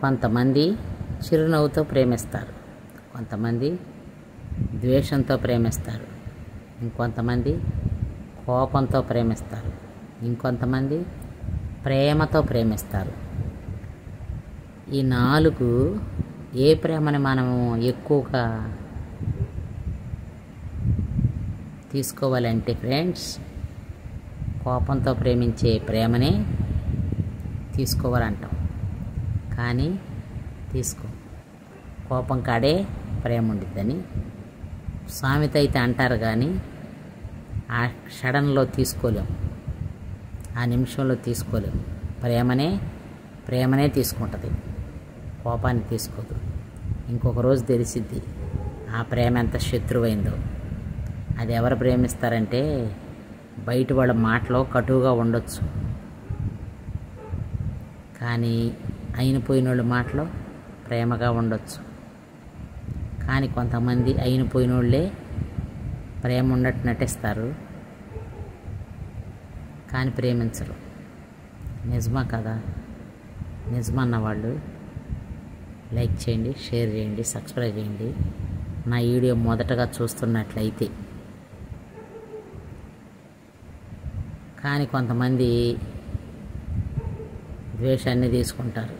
కొంతమంది చిరునవ్వుతో ప్రేమిస్తారు, కొంతమంది ద్వేషంతో ప్రేమిస్తారు, ఇంకొంతమంది కోపంతో ప్రేమిస్తారు, ఇంకొంతమంది ప్రేమతో ప్రేమిస్తారు. ఈ 4 ఏ ప్రేమని మనము ఎక్కువగా తీసుకోవాలంటే ఫ్రెండ్స్, కోపంతో ప్రేమించే ప్రేమనే తీసుకోవాలంటాం. కానీ కోపం కాడే ప్రేమ ఉండిద్దని సామెత అయితే అంటారు. కానీ ఆ క్షణంలో తీసుకోలేం, ఆ నిమిషంలో తీసుకోలేం. ప్రేమనే తీసుకుంటుంది, కోపాన్ని తీసుకోదు. ఇంకొక రోజు తెలిసిద్ది ఆ ప్రేమ ఎంత శత్రువైందో. అది ఎవరు ప్రేమిస్తారంటే బయట వాళ్ళ మాటలో కటువుగా ఉండొచ్చు, కానీ అయినపోయిన వాళ్ళ మాటలో ప్రేమగా ఉండొచ్చు. కానీ కొంతమంది అయినపోయిన వాళ్ళే ప్రేమ ఉన్నట్టు నటిస్తారు, కానీ ప్రేమించరు. నిజమా కదా? నిజమన్న వాళ్ళు లైక్ చేయండి, షేర్ చేయండి, సబ్స్క్రైబ్ చేయండి. నా వీడియో మొదటగా చూస్తున్నట్లయితే. కానీ కొంతమంది ద్వేషాన్ని తీసుకుంటారు.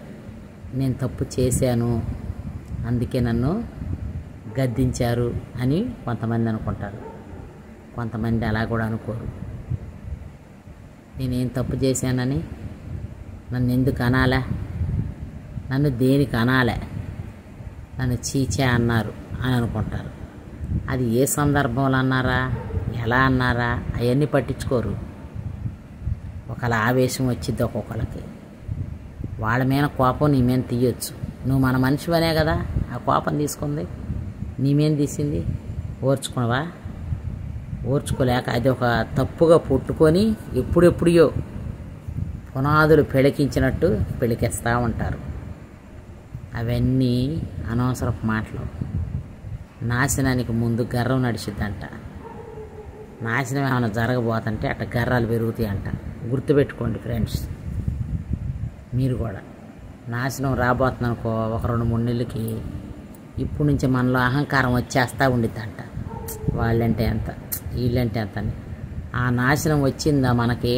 నేను తప్పు చేశాను, అందుకే నన్ను గద్దించారు అని కొంతమంది అనుకుంటారు. కొంతమంది అలా కూడా అనుకోరు. నేనేం తప్పు చేశానని నన్ను ఎందుకు అనాలా, నన్ను దేనికి అనాలే, నన్ను చీచే అన్నారు అని అనుకుంటారు. అది ఏ సందర్భంలో అన్నారా, ఎలా అన్నారా అవన్నీ పట్టించుకోరు. ఒకళ్ళ ఆవేశం వచ్చిద్ది ఒక్కొక్కళ్ళకి. వాళ్ళ మీద కోపం నీ మీద తీయొచ్చు. నువ్వు మన మనిషివనే కదా ఆ కోపం తీసుకుంది, నీ మీద తీసింది. ఓర్చుకున్నావా? ఓర్చుకోలేక అది ఒక తప్పుగా పుట్టుకొని ఎప్పుడెప్పుడో పునాదులు పెళకించినట్టు పెళికేస్తూ ఉంటారు. అవన్నీ అనవసరపు మాటలు. నాశనానికి ముందు గర్రం నడిచిద్దంట. నాశనం ఏమైనా జరగబోతుంటే అట్ట గర్రాలు పెరుగుతాయి అంట. గుర్తుపెట్టుకోండి ఫ్రెండ్స్, మీరు కూడా. నాశనం రాబోతుందనుకో ఒక 2-3 నెలలకి, ఇప్పుడు నుంచి మనలో అహంకారం వచ్చేస్తూ ఉండిద్దంట. వాళ్ళంటే ఎంత, వీళ్ళంటే ఎంత అని. ఆ నాశనం వచ్చిందా మనకి,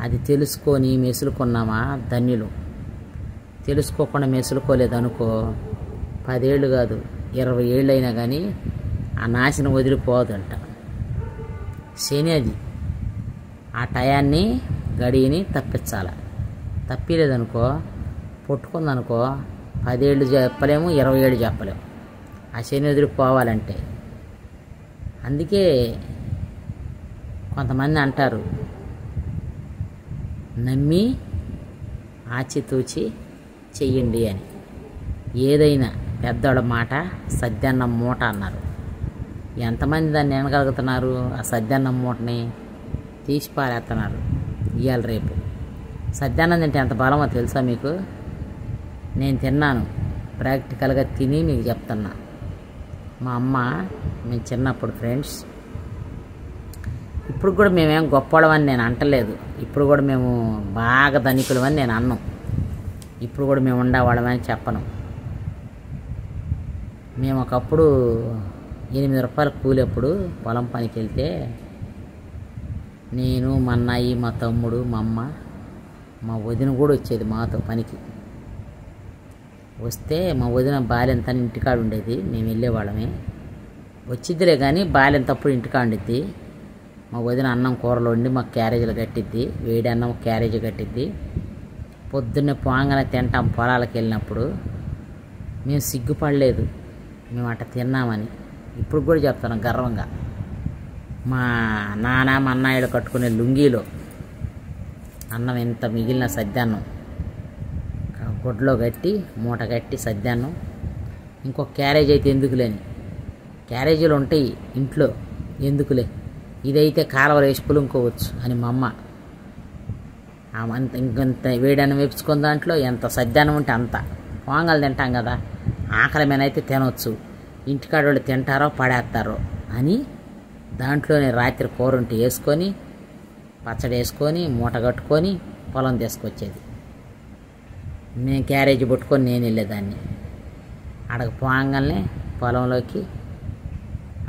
అది తెలుసుకొని మెసులుకున్నామా ధన్యులు. తెలుసుకోకుండా మెసులుకోలేదనుకో 10 ఏళ్ళు కాదు 20 ఏళ్ళు అయినా కానీ ఆ నాశనం వదిలిపోదంట. శని అది. ఆ టయాన్ని గడియని తప్పించాలి. తప్పిలేదనుకో, పుట్టుకుందనుకో 10 ఏళ్ళు చెప్పలేము, 20 ఏళ్ళు చెప్పలేము. ఆ శని వదిలిపోవాలంటే. అందుకే కొంతమంది అంటారు, నమ్మి ఆచితూచి చెయ్యండి అని. ఏదైనా పెద్దోళ్ళ మాట సద్దన్నం మూట అన్నారు. ఎంతమంది దాన్ని వినగలుగుతున్నారు? ఆ సద్దన్నం మూటని తీసి పారేస్తున్నారు ఇవాళ రేపు. సద్దన్నం తింటే ఎంత బలమో తెలుసా మీకు? నేను తిన్నాను, ప్రాక్టికల్గా తిని మీకు చెప్తున్నా. మా అమ్మ మేము చిన్నప్పుడు ఫ్రెండ్స్, ఇప్పుడు కూడా మేమేం గొప్పవాళ్ళమని నేను అంటలేదు. ఇప్పుడు కూడా మేము బాగా ధనికులమని నేను అన్నాం. ఇప్పుడు కూడా మేము ఉండేవాళ్ళమని చెప్పను. మేము ఒకప్పుడు 8 రూపాయలు కూలేప్పుడు పొలం పనికి వెళ్తే నేను, మా అన్నయ్య, మా తమ్ముడు, మా అమ్మ, మా వదిన కూడా వచ్చేది మాతో పనికి. వస్తే మా వదిన బాల్యంత ఇంటికాడ ఉండేది, మేము వెళ్ళేవాళ్ళమే. వచ్చిద్దిలే కానీ బాల్యంతప్పుడు ఇంటికాడ ఉండిద్ది. మా వదిన అన్నం కూరలు వండి మాకు క్యారేజీలు కట్టిద్ది, వేడి అన్నం క్యారేజీ కట్టిద్ది. పొద్దున్నే పోంగనే తింటాం. పొలాలకు వెళ్ళినప్పుడు మేము సిగ్గుపడలేదు మేము అట్ట తిన్నామని. ఇప్పుడు కూడా చెప్తాను గర్వంగా. మా నాన్న మా అన్నయ్యలు కట్టుకునే లుంగీలో అన్నం ఎంత మిగిలిన సద్దన్నం గుడ్లో కట్టి మూట కట్టి సద్దన్నం. ఇంకో క్యారేజ్ అయితే ఎందుకులేని, క్యారేజీలు ఉంటాయి ఇంట్లో, ఎందుకులే ఇదైతే కాలువలు వేసి పులుముకోవచ్చు అని మా అమ్మ. ఇంకొంత వేడన్నం వేపించుకున్న దాంట్లో ఎంత సద్దన్నం ఉంటే అంత. పొంగల్ తింటాం కదా, ఆకలి మీద అయితే తినవచ్చు, ఇంటికాడ వాళ్ళు తింటారో పడేస్తారో అని దాంట్లోనే రాత్రి కూర ఉంటే వేసుకొని పచ్చడి వేసుకొని మూట కట్టుకొని పొలం తీసుకొచ్చేది. నేను క్యారేజీ పట్టుకొని నేను వెళ్ళేదాన్ని. అక్కడికి పోగానే పొలంలోకి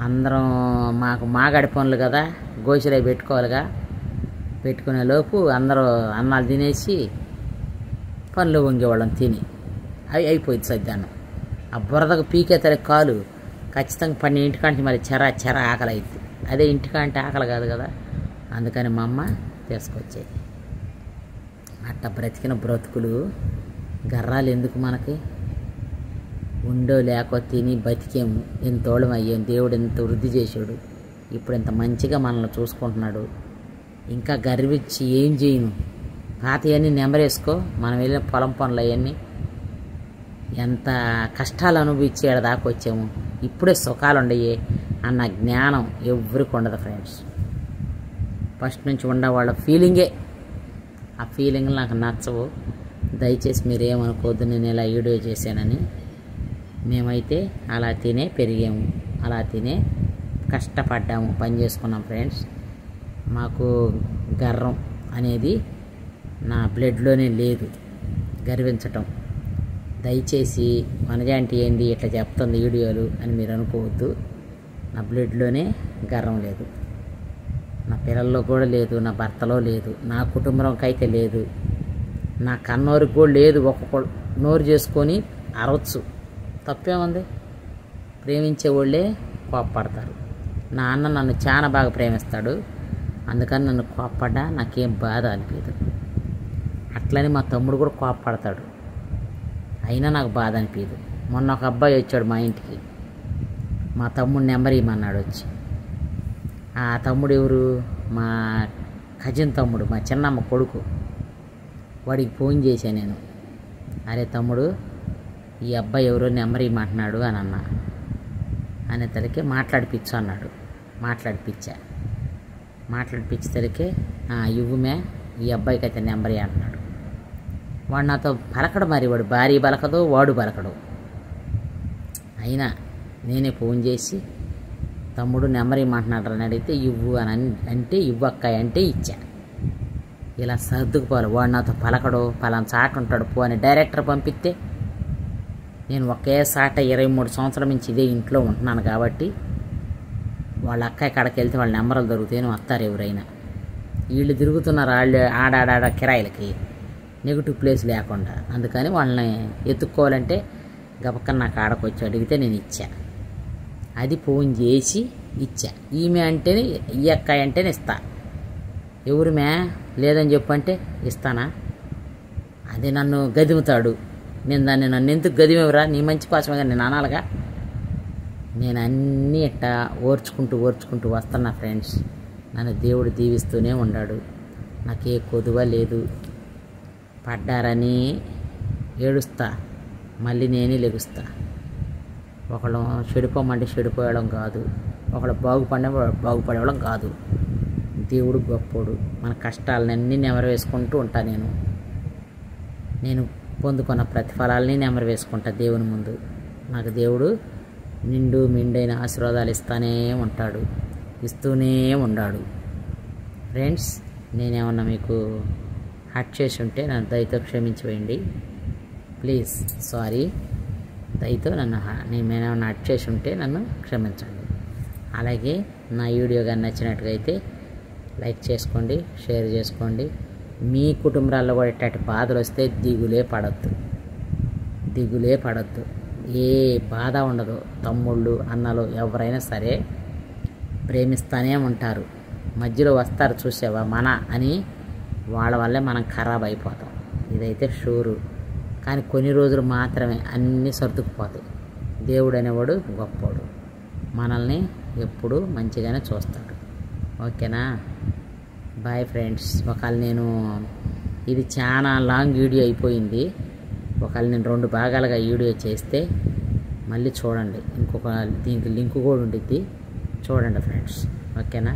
అందరం మాకు మాగాడి పనులు కదా, గోచిరాయి పెట్టుకోవాలిగా. పెట్టుకునే లోపు అందరూ అన్నాలు తినేసి పనులు వంగేవాళ్ళం. తిని అవి అయిపోయింది సద్యాన్నం. ఆ బురదకు పీకేతలే కాలు ఖచ్చితంగా 12 మరి చెర ఆకలి అవుతుంది. అదే ఇంటికంటే ఆకలి కాదు కదా, అందుకని మా అమ్మ తీసుకొచ్చేది. అట్ట బ్రతికిన బ్రతుకులు గర్రాలు ఎందుకు మనకి? ఉండో లేకో తిని బతికేము, ఎంతోళం అయ్యాము. దేవుడు ఎంత వృద్ధి చేశాడు, ఇప్పుడు ఇంత మంచిగా మనల్ని చూసుకుంటున్నాడు. ఇంకా గర్వించి ఏం చేయను? పాతవన్నీ నెంబరేసుకో. మనం వెళ్ళిన పొలం పనులు అవన్నీ ఎంత కష్టాలు అనుభవించి దాకా వచ్చాము. ఇప్పుడే సుఖాలు ఉండయి అన్న జ్ఞానం ఎవరికి ఉండదు ఫ్రెండ్స్. ఫస్ట్ నుంచి ఉండేవాళ్ళ ఫీలింగే, ఆ ఫీలింగ్లు నాకు నచ్చవు. దయచేసి మీరేమనుకోవద్దు నేను ఇలా వీడియో చేశానని. మేమైతే అలా తినే పెరిగాము, అలా తినే కష్టపడ్డాము, పని చేసుకున్నాం ఫ్రెండ్స్. మాకు గర్వం అనేది నా బ్లడ్లోనే లేదు, గర్వించటం. దయచేసి వనజాంటి ఏంది ఇట్లా చెప్తుంది వీడియోలు అని మీరు అనుకోవద్దు. నా బ్లడ్లోనే గర్వం లేదు, నా పిల్లల్లో కూడా లేదు, నా భర్తలో లేదు, నా కుటుంబంకి అయితే లేదు, నా కన్నోరికి కూడా లేదు. ఒక్కొక్క నోరు చేసుకొని అరవచ్చు, తప్పేముంది? ప్రేమించే వాళ్ళే కోప్పడతారు. నా అన్న నన్ను చాలా బాగా ప్రేమిస్తాడు, అందుకని నన్ను కోప్పడ్డా నాకేం బాధ అనిపించదు. అట్లని మా తమ్ముడు కూడా కోప్పడతాడు, అయినా నాకు బాధ అనిపించదు. మొన్న ఒక అబ్బాయి వచ్చాడు మా ఇంటికి, మా తమ్ముడు నెంబర్ ఇమ్మన్నాడు వచ్చి. ఆ తమ్ముడు ఎవరు? మా కజిన్ తమ్ముడు, మా చిన్నమ్మ కొడుకు. వాడికి ఫోన్ చేశాను నేను, అరే తమ్ముడు ఈ అబ్బాయి ఎవరో నెంబర్ ఇమ్మంటున్నాడు అని అన్నా. అనేసరికి మాట్లాడిపించు అన్నాడు. మాట్లాడిపించేసరికి ఇవ్వుమే ఈ అబ్బాయికి అయితే నెంబర్ అంటున్నాడు. వాడు నాతో పలకడు, మరి వాడు భార్య పలకదు, వాడు పలకడు. అయినా నేనే ఫోన్ చేసి తమ్ముడు నెంబర్ ఇమ్మంటున్నాడు అని అడిగితే ఇవ్వు అని అంటే ఇవ్వు అక్కాయి అంటే ఇచ్చా. ఇలా సర్దుకుపోవాలి. వాడు నాతో పలకడు, పలానా చాట ఉంటాడు పో అని డైరెక్టర్ పంపిస్తే నేను ఒకే సాట 23 సంవత్సరాల నుంచి ఇదే ఇంట్లో ఉంటున్నాను కాబట్టి వాళ్ళ అక్కాయి కాడకి వెళ్తే వాళ్ళ నెంబర్లు దొరుకుతాయని వస్తారు ఎవరైనా. వీళ్ళు తిరుగుతున్నారు ఆడాడ కిరాయిలకి, నెగిటివ్ ప్లేస్ లేకుండా. అందుకని వాళ్ళని ఎత్తుక్కోవాలంటే గబక్కన నాకు ఆడకు వచ్చి అడిగితే నేను ఇచ్చా. అది ఫోన్ చేసి ఇచ్చా. ఈమె అంటేనే ఈ అక్కాయి అంటేనే ఇస్తా. ఎవరిమే లేదని చెప్పంటే ఇస్తానా? అది నన్ను గదిముతాడు. నన్ను ఎందుకు గదిమేవరా, నీ మంచి కోసమే నేను అనాలిగా. నేను అన్నీ ఇట్టా ఓర్చుకుంటూ వస్తున్నా ఫ్రెండ్స్. నన్ను దేవుడు దీవిస్తూనే ఉన్నాడు. నాకే కొదువ లేదు. పడ్డారని ఏడుస్తా, మళ్ళీ నేనే లెగుస్తా. ఒకళ్ళు చెడిపోమంటే చెడిపోయడం కాదు, ఒకళ్ళు బాగుపడేవాళ్ళం కాదు. దేవుడు గొప్పోడు. మన కష్టాలన్నీ నెమరు వేసుకుంటూ ఉంటా. నేను పొందుకున్న ప్రతిఫలాలని నెమరు వేసుకుంటా దేవుని ముందు. నాకు దేవుడు నిండు మెండైన ఆశీర్వాదాలు ఇస్తూనే ఉన్నాడు ఫ్రెండ్స్. నేనేమన్నా మీకు హర్ట్ చేసి ఉంటే నన్ను దయతో క్షమించివేయండి ప్లీజ్. సారీ, దయతో నేనేమన్నా హర్ట్ చేసి ఉంటే నన్ను క్షమించండి. అలాగే నా వీడియో కానీ నచ్చినట్టుగైతే లైక్ చేసుకోండి, షేర్ చేసుకోండి. మీ కుటుంబాల్లో కూడా ఇట్లాంటి బాధలు వస్తే దిగులే పడద్దు. ఏ బాధ ఉండదు. తమ్ముళ్ళు అన్నలు ఎవరైనా సరే ప్రేమిస్తూనే ఉంటారు. మధ్యలో వస్తారు చూసావా మన అని, వాళ్ళ వల్లే మనం ఖరాబ్ అయిపోతాం. ఇదైతే షూరు. కానీ కొన్ని రోజులు మాత్రమే అన్నీ సర్దుకుపోతాయి. దేవుడు అనేవాడు గొప్పోడు, మనల్ని ఎప్పుడు మంచిగానే చూస్తాడు. ఓకేనా? Bye friends. ఒకవేళ నేను ఇది చాలా లాంగ్ వీడియో అయిపోయింది. ఒకవేళ నేను 2 భాగాలుగా వీడియో చేస్తే మళ్ళీ చూడండి. దీనికి లింక్ కూడా ఉండిద్ది, చూడండి ఫ్రెండ్స్. ఓకేనా?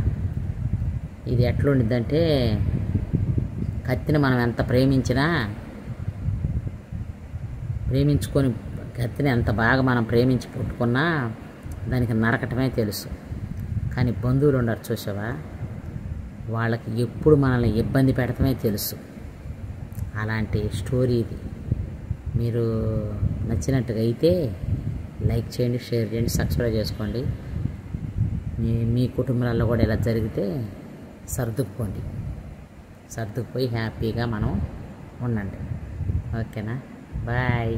ఇది ఎట్లా ఉండిద్దంటే, కత్తిని మనం ఎంత ప్రేమించుకొని కత్తిని ఎంత బాగా మనం ప్రేమించి పుట్టుకున్నా దానికి నరకటమే తెలుసు. కానీ బంధువులు ఉండరు చూసావా, వాళ్ళకి ఎప్పుడు మనల్ని ఇబ్బంది పెడతామే తెలుసు. అలాంటి స్టోరీ ఇది. మీరు నచ్చినట్టుగా అయితే లైక్ చేయండి, షేర్ చేయండి, సబ్స్క్రైబ్ చేసుకోండి. మీ కుటుంబాలలో కూడా ఇలా జరిగితే సర్దుకుపోయి హ్యాపీగా మనం ఉండండి. ఓకేనా? బాయ్.